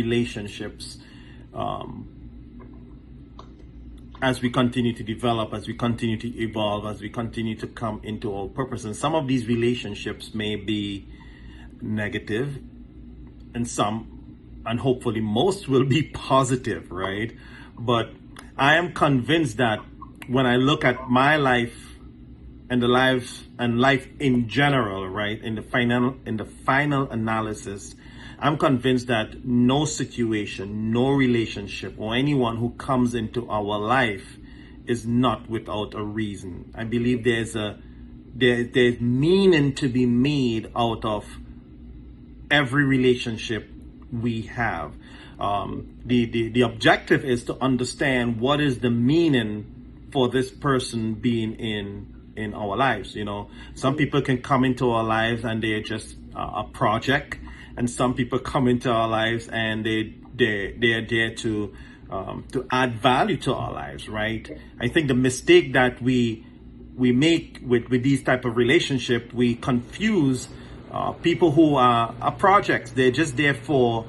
relationships as we continue to develop, as we continue to evolve, as we continue to come into our purpose. And some of these relationships may be negative, and some, and hopefully most, will be positive, right? But I am convinced that when I look at my life and the lives and life in general, right, in the final analysis, I'm convinced that no situation, no relationship, or anyone who comes into our life is not without a reason. I believe there's meaning to be made out of every relationship we have. The objective is to understand what is the meaning for this person being in our lives. You know, some people can come into our lives and they're just a project, and some people come into our lives and they're there to add value to our lives, right? I think the mistake that we make with these type of relationship, we confuse people who are projects. They're just there for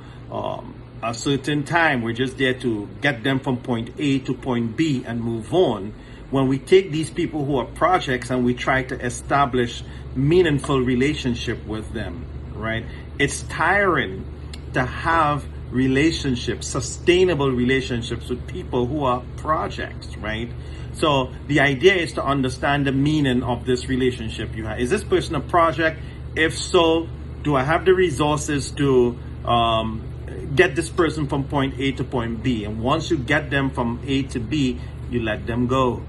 a certain time. We're just there to get them from point A to point B and move on. When we take these people who are projects and we try to establish meaningful relationship with them, right? It's tiring to have relationships, sustainable relationships with people who are projects, right? So the idea is to understand the meaning of this relationship you have. Is this person a project? If so, do I have the resources to get this person from point A to point B? And once you get them from A to B, you let them go,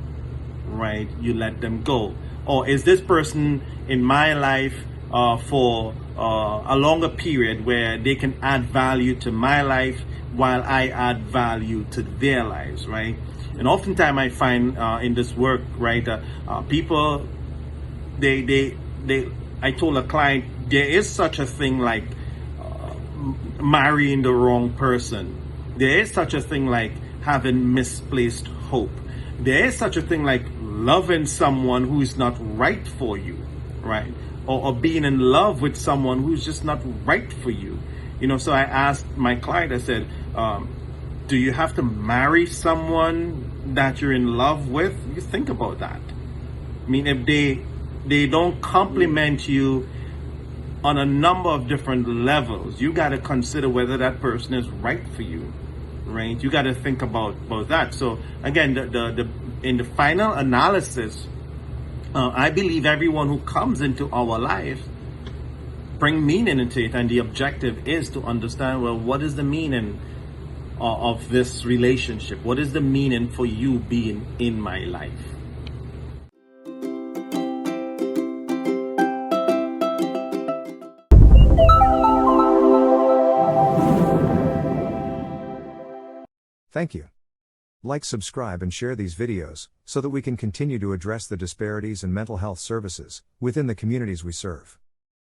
right? You let them go. Or is this person in my life for a longer period where they can add value to my life while I add value to their lives, right? And oftentimes I find in this work, right, people, I told a client, there is such a thing like marrying the wrong person. There is such a thing like having misplaced hope. There is such a thing like loving someone who is not right for you, right? Or being in love with someone who's just not right for you. You know, so I asked my client, I said, do you have to marry someone that you're in love with? You think about that. I mean, if they don't complement you on a number of different levels, you got to consider whether that person is right for you, right? You got to think about that. So again, in the final analysis, I believe everyone who comes into our lives bring meaning into it, and the objective is to understand, well, what is the meaning of this relationship? What is the meaning for you being in my life? Thank you. Like, subscribe, and share these videos so that we can continue to address the disparities in mental health services within the communities we serve.